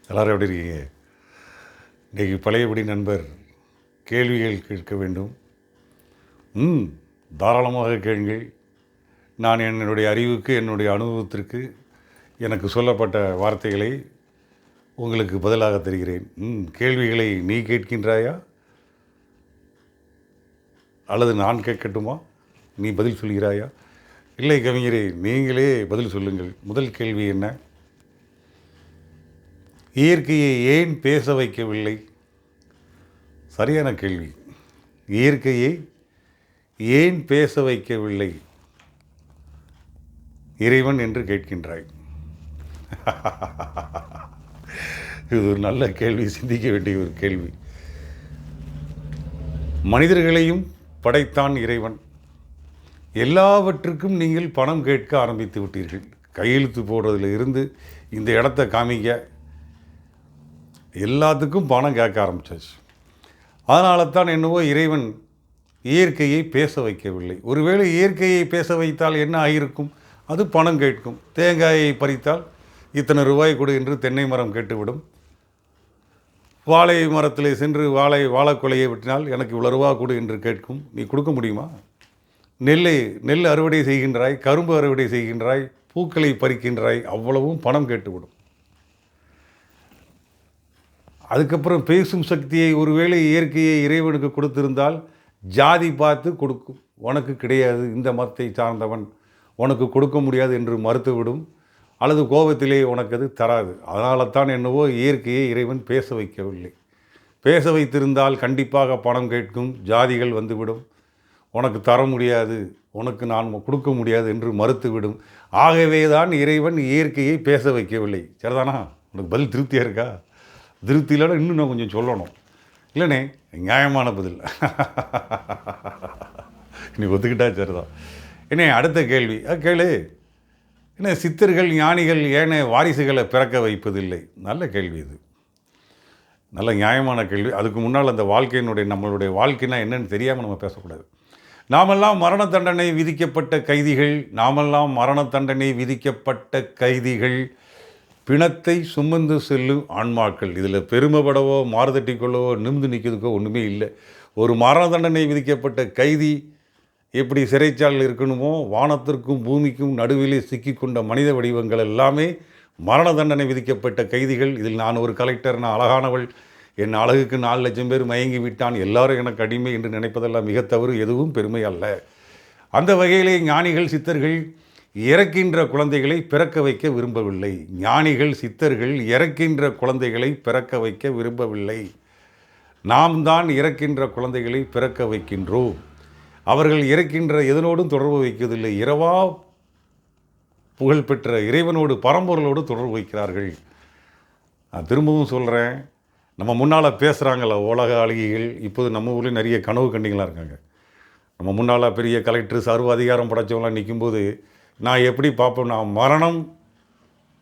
எல்லோரும் எப்படி இருக்கீங்க? இன்றைக்கி பழையபடி நண்பர் கேள்விகள் கேட்க வேண்டும். தாராளமாக கேளுங்கள். நான் என்னுடைய அறிவுக்கு, என்னுடைய அனுபவத்திற்கு எனக்கு சொல்லப்பட்ட வார்த்தைகளை உங்களுக்கு பதிலாக தருகிறேன். கேள்விகளை நீ கேட்கின்றாயா அல்லது நான் கேட்கட்டுமா? நீ பதில் சொல்கிறாயா? இல்லை கவிஞரே, நீங்களே பதில் சொல்லுங்கள். முதல் கேள்வி என்ன? இயற்கையை ஏன் பேச வைக்கவில்லை? சரியான கேள்வி. இயற்கையை ஏன் பேச வைக்கவில்லை இறைவன் என்று கேட்கின்றாய். இது ஒரு நல்ல கேள்வி, சிந்திக்க வேண்டிய ஒரு கேள்வி. மனிதர்களையும் படைத்தான் இறைவன். எல்லாவற்றுக்கும் நீங்கள் பணம் கேட்க ஆரம்பித்து விட்டீர்கள். கையெழுத்து போடுறதுல இருந்து இந்த இடத்த காமிக்க எல்லாத்துக்கும் பணம் கேட்க ஆரம்பிச்சாச்சு. அதனால தான் என்னவோ இறைவன் இயற்கையை பேச வைக்கவில்லை. ஒருவேளை இயற்கையை பேச வைத்தால் என்ன ஆகியிருக்கும்? அது பணம் கேட்கும். தேங்காயை பறித்தால் இத்தனை ரூபாய் கொடு என்று தென்னை மரம் கேட்டுவிடும். வாழை மரத்தில் சென்று வாழைக்கொலையை வெட்டினால் எனக்கு இவ்வளோ ரூபா கொடு என்று கேட்கும். நீ கொடுக்க முடியுமா? நெல் அறுவடை செய்கின்றாய், கரும்பு அறுவடை செய்கின்றாய், பூக்களை பறிக்கின்றாய், அவ்வளவும் பணம் கேட்டுவிடும். அதுக்கப்புறம் பேசும் சக்தியை ஒருவேளை இயற்கையை இறைவனுக்கு கொடுத்திருந்தால் ஜாதி பார்த்து கொடுக்கும். உனக்கு கிடையாது, இந்த மதத்தை சார்ந்தவன், உனக்கு கொடுக்க முடியாது என்று மறுத்துவிடும். அல்லது கோபத்திலே உனக்கு அது தராது. அதனால தான் என்னவோ இயற்கையை இறைவன் பேச வைக்கவில்லை. பேச வைத்திருந்தால் கண்டிப்பாக பணம் கேட்கும், ஜாதிகள் வந்துவிடும், உனக்கு தர முடியாது, உனக்கு நான் கொடுக்க முடியாது என்று மறுத்துவிடும். ஆகவே தான் இறைவன் இயற்கையை பேச வைக்கவில்லை. சரிதானா? உனக்கு பதில் திருப்தியாக இருக்கா? திருப்தி இல்லைன்னா இன்னும் நான் கொஞ்சம் சொல்லணும். இல்லைண்ணே, நியாயமான பதில். நீ ஒத்துக்கிட்டா சரிதான். என்ன அடுத்த கேள்வி கேளு. என்ன சித்தர்கள் ஞானிகள் ஏனே வாரிசுகளை பிறக்க வைப்பதில்லை? நல்ல கேள்வி இது, நல்ல நியாயமான கேள்வி. அதுக்கு முன்னால் அந்த நம்மளுடைய வாழ்க்கைனா என்னன்னு தெரியாமல் நம்ம பேசக்கூடாது. நாமெல்லாம் மரண தண்டனை விதிக்கப்பட்ட கைதிகள், பிணத்தை சுமந்து செல்லும் ஆன்மாக்கள். இதில் பெருமைப்படவோ மாறுதட்டி கொள்ளவோ நிமிந்து நிற்கிறதுக்கோ ஒன்றுமே இல்லை. ஒரு மரண தண்டனை விதிக்கப்பட்ட கைதி எப்படி சிறைச்சாலையில் இருக்கணுமோ, வானத்திற்கும் பூமிக்கும் நடுவிலே சிக்கிக்கொண்ட மனித வடிவங்கள் எல்லாமே மரண தண்டனை விதிக்கப்பட்ட கைதிகள். இதில் நான் ஒரு கலெக்டர், நான் அழகானவள், என் அழகுக்கு 4 லட்சம் பேர் மயங்கி விட்டான், எல்லாரும் எனக்கு அடிமை என்று நினைப்பதெல்லாம் மிக தவறு, எதுவும் பெருமை அல்ல. அந்த வகையிலே ஞானிகள் சித்தர்கள் இறக்கின்ற குழந்தைகளை பிறக்க வைக்க விரும்பவில்லை. ஞானிகள் சித்தர்கள் இறக்கின்ற குழந்தைகளை பிறக்க வைக்க விரும்பவில்லை. நாம் தான் இறக்கின்ற குழந்தைகளை பிறக்க வைக்கின்றோம். அவர்கள் இறக்கின்ற எதனோடும் தொடர்பு வைக்கவில்லை. இரவா புகழ்பெற்ற இறைவனோடு, பரம்பொருளோடு தொடர்பு வைக்கிறார்கள். நான் திரும்பவும் சொல்கிறேன், நம்ம முன்னால் பேசுகிறாங்கள உலக அழகிகள், இப்போது நம்ம ஊரில் நிறைய கனவு கண்டிங்களாக இருக்காங்க. நம்ம முன்னால் பெரிய கலெக்டர், சர்வ அதிகாரம் படைத்தவங்களாம் நிற்கும்போது நான் எப்படி பார்ப்போம்? நான் மரணம்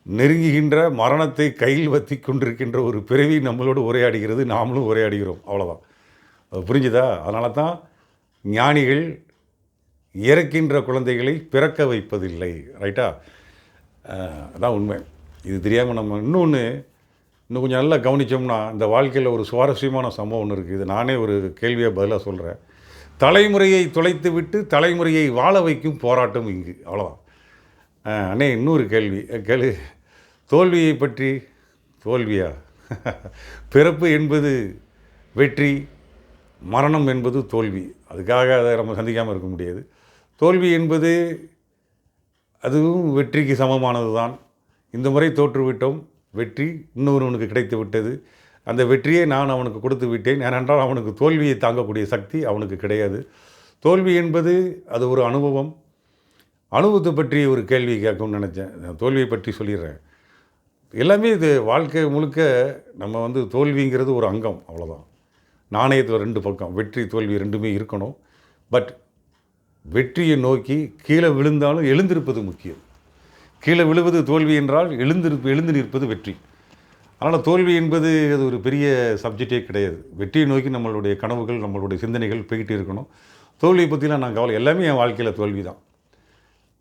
நெருங்குகின்ற, மரணத்தை கையில் வத்தி கொண்டிருக்கின்ற ஒரு பிறவி நம்மளோடு உரையாடுகிறது, நாமளும் உரையாடுகிறோம். அவ்வளோதான். அது புரிஞ்சுதா? அதனால தான் ஞானிகள் இறக்கின்ற குழந்தைகளை பிறக்க வைப்பதில்லை. ரைட்டா? அதான் உண்மை. இது தெரியாமல் நம்ம இன்னும் கொஞ்சம் நல்லா கவனித்தோம்னா இந்த வாழ்க்கையில் ஒரு சுவாரஸ்யமான சம்பவம் ஒன்று இருக்குது. இது நானே ஒரு கேள்வியாக பதிலாக சொல்கிறேன். தலைமுறையை தொலைத்து விட்டு தலைமுறையை வாழ வைக்கும் போராட்டம் இங்கு. அவ்வளோதான். அண்ணே, இன்னொரு கேள்வி கேளு. தோல்வியை பற்றி. தோல்வியா? பிறப்பு என்பது வெற்றி, மரணம் என்பது தோல்வி. அதுக்காக அதை நம்ம சந்திக்காமல் இருக்க முடியாது. தோல்வி என்பது அதுவும் வெற்றிக்கு சமமானது தான். இந்த முறை தோற்றுவிட்டோம், வெற்றி இன்னொருவனுக்கு கிடைத்து விட்டது. அந்த வெற்றியை நான் அவனுக்கு கொடுத்து விட்டேன். ஏனென்றால் அவனுக்கு தோல்வியை தாங்கக்கூடிய சக்தி அவனுக்கு கிடையாது. தோல்வி என்பது அது ஒரு அனுபவம். அனுபவத்தை பற்றி ஒரு கேள்வி கேட்கணும்னு நினச்சேன். தோல்வியை பற்றி சொல்லிடுறேன். எல்லாமே இது வாழ்க்கை முழுக்க நம்ம தோல்விங்கிறது ஒரு அங்கம், அவ்வளோதான். நாணயத்தில் 2 பக்கம், வெற்றி தோல்வி ரெண்டுமே இருக்கணும். பட் வெற்றியை நோக்கி கீழே விழுந்தாலும் எழுந்திருப்பது முக்கியம். கீழே விழுவது தோல்வி என்றால் எழுந்து நிற்பது வெற்றி. அதனால் தோல்வி என்பது அது ஒரு பெரிய சப்ஜெக்டே கிடையாது. வெற்றியை நோக்கி நம்மளுடைய கனவுகள், நம்மளுடைய சிந்தனைகள் போய்கிட்டு இருக்கணும். தோல்வியை பற்றிலாம் நான் கவலை, எல்லாமே என் வாழ்க்கையில் தோல்வி தான்.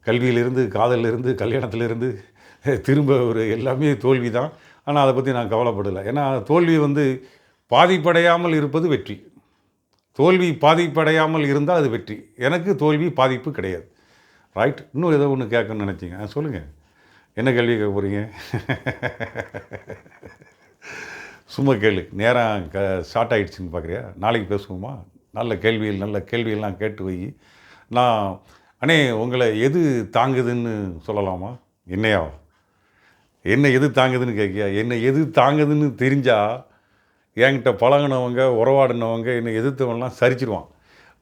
கல்வியிலிருந்து, காதலிலிருந்து, கல்யாணத்திலிருந்து திரும்ப ஒரு எல்லாமே தோல்வி தான். ஆனால் அதை பற்றி நான் கவலைப்படலை. ஏன்னா தோல்வி வந்து பாதிப்படையாமல் இருப்பது வெற்றி. தோல்வி பாதிப்படையாமல் இருந்தால் அது வெற்றி. எனக்கு தோல்வி பாதிப்பு கிடையாது. ரைட். இன்னும் ஏதோ ஒன்று கேட்கணும்னு நினச்சிங்க. சொல்லுங்கள். என்ன கேள்வி கேட்க போகிறீங்க? சும்மா கேளு. நேரம் ஸ்டார்ட் ஆகிடுச்சின்னு பார்க்குறியா? நாளைக்கு பேசுவோமா? நல்ல கேள்வியெல்லாம் கேட்டு வை. நான் அண்ணே உங்களை எது தாங்குதுன்னு சொல்லலாமா? என்னையா? என்ன எது தாங்குதுன்னு கேட்கியா? என்னை எது தாங்குதுன்னு தெரிஞ்சால் என்கிட்ட பழகினவங்க, உறவாடினவங்க, என்னை எதிர்த்தவங்கலாம் சரிச்சிடுவான்.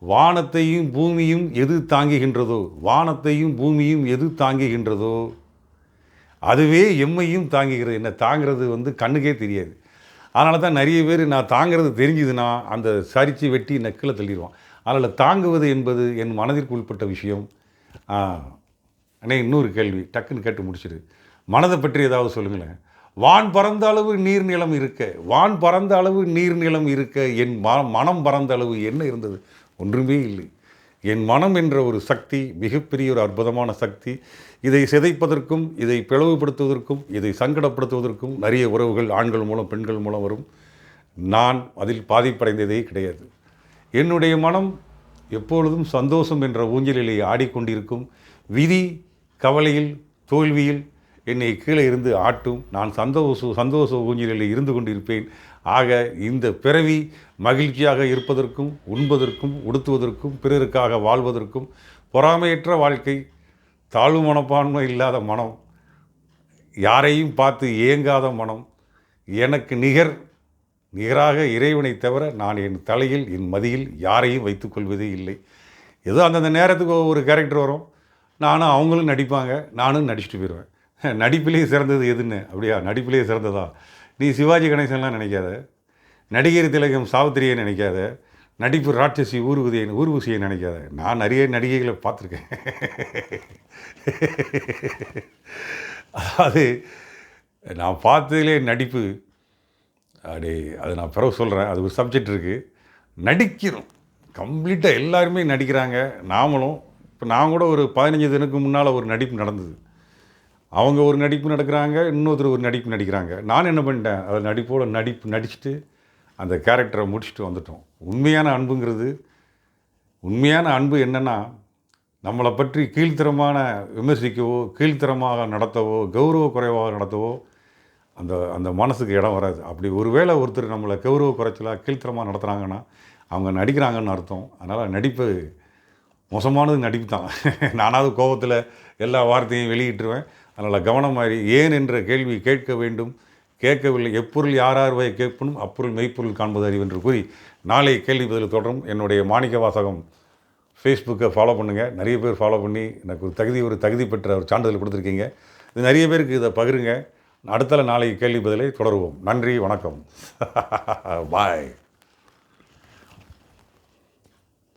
வானத்தையும் பூமியும் எது தாங்குகின்றதோ, வானத்தையும் பூமியும் எது தாங்குகின்றதோ அதுவே எம்மையும் தாங்குகிறது. என்னை தாங்கிறது வந்து கண்ணுக்கே தெரியாது. அதனால தான் நிறைய பேர் நான் தாங்கிறது தெரிஞ்சுதுன்னா அந்த சரித்து வெட்டி நெக்கில் தள்ளிடுவான். அதனால் தாங்குவது என்பது என் மனதிற்கு உட்பட்ட விஷயம். அண்ணே இன்னொரு கேள்வி டக்குன்னு கேட்டு முடிச்சிடு. மனதை பற்றி ஏதாவது சொல்லுங்களேன். வான் பறந்த அளவு நீர்நிலம் இருக்க, வான் பறந்த அளவு நீர்நிலம் இருக்க என் மனம் பறந்த அளவு என்ன இருந்தது? ஒன்றுமே இல்லை. என் மனம் என்ற ஒரு சக்தி மிகப்பெரிய ஒரு அற்புதமான சக்தி. இதை சிதைப்பதற்கும், இதை பிளவுபடுத்துவதற்கும், இதை சங்கடப்படுத்துவதற்கும் நிறைய உறவுகள் ஆண்கள் மூலம் பெண்கள் மூலம் வரும். நான் அதில் பாதிப்படைந்ததே கிடையாது. என்னுடைய மனம் எப்பொழுதும் சந்தோஷம் என்ற ஊஞ்சலிலே ஆடிக்கொண்டிருக்கும். விதி கவலையில் தோல்வியில் என்னை கீழே இருந்து ஆட்டும். நான் சந்தோஷ ஊஞ்சலில் இருந்து கொண்டிருப்பேன். ஆக இந்த பிறவி மகிழ்ச்சியாக இருப்பதற்கும், உண்பதற்கும், உடுத்துவதற்கும், பிறருக்காக வாழ்வதற்கும், பொறாமையற்ற வாழ்க்கை, தாழ்வு மனப்பான்மை இல்லாத மனம், யாரையும் பார்த்து ஏங்காத மனம், எனக்கு நிகராக இறைவனை தவிர நான் என் தலையில் என் மதியில் யாரையும் வைத்துக்கொள்வதே இல்லை. ஏதோ அந்தந்த நேரத்துக்கு ஒரு கேரக்டர் வரும், நானும் அவங்களும் நடிப்பாங்க, நானும் நடிச்சுட்டு போயிடுவேன். நடிப்பிலேயே சிறந்தது எதுன்னு? அப்படியா? நடிப்பிலேயே சிறந்ததா? நீ சிவாஜி கணேசன்லாம் நினைக்காத, நடிகர் திலகம் சாவித்திரியை நினைக்காத, நடிப்பு ராட்சசி ஊர்வசியை நினைக்காத. நான் நிறைய நடிகைகளை பார்த்துருக்கேன். அதாவது நான் பார்த்ததுலே நடிப்பு அது நான் பிறகு சொல்கிறேன். அது ஒரு சப்ஜெக்ட் இருக்குது. நடிக்கணும் கம்ப்ளீட்டாக எல்லாருமே நடிக்கிறாங்க. நாமளும் இப்போ நான் கூட ஒரு 15 தினத்துக்கு முன்னால் ஒரு நடிப்பு நடந்தது. அவங்க ஒரு நடிப்பு நடக்கிறாங்க, இன்னொருத்தர் ஒரு நடிப்பு நடிக்கிறாங்க. நான் என்ன பண்ணிட்டேன், அதில் நடிச்சுட்டு அந்த கேரக்டரை முடிச்சுட்டு வந்துட்டோம். உண்மையான அன்பு என்னென்னா, நம்மளை பற்றி கீழ்த்தரமான விமர்சிக்கவோ, கீழ்த்தரமாக நடத்தவோ, கௌரவ குறைவாக நடத்தவோ அந்த மனசுக்கு இடம் வராது. அப்படி ஒருவேளை ஒருத்தர் நம்மளை கௌரவ குறைச்சலாக கீழ்த்தரமாக நடத்துகிறாங்கன்னா அவங்க நடிக்கிறாங்கன்னு அர்த்தம். அதனால் நடிப்பு மோசமானது நடிப்பு தான். நானாவது கோபத்தில் எல்லா வார்த்தையும் வெளியிட்டுருவேன். அதனால் கவனமாறி ஏன் என்ற கேள்வி கேட்க வேண்டும், கேட்கவில்லை. எப்பொருள் யார் வகை கேட்பனும் அப்பொருள் மெய்ப்பொருள் காண்பது அறிவு என்று கூறி நாளை கேள்வி பதில் தொடரும். என்னுடைய மாணிக்க வாசகம் ஃபேஸ்புக்கை ஃபாலோ பண்ணுங்கள். நிறைய பேர் ஃபாலோ பண்ணி எனக்கு ஒரு தகுதி பெற்ற ஒரு சான்றிதழ் கொடுத்துருக்கீங்க. இது நிறைய பேருக்கு இதை பகிருங்க. அடுத்த நாளைக்கு கேள்வி பதிலை தொடருவோம். நன்றி, வணக்கம். பாய்.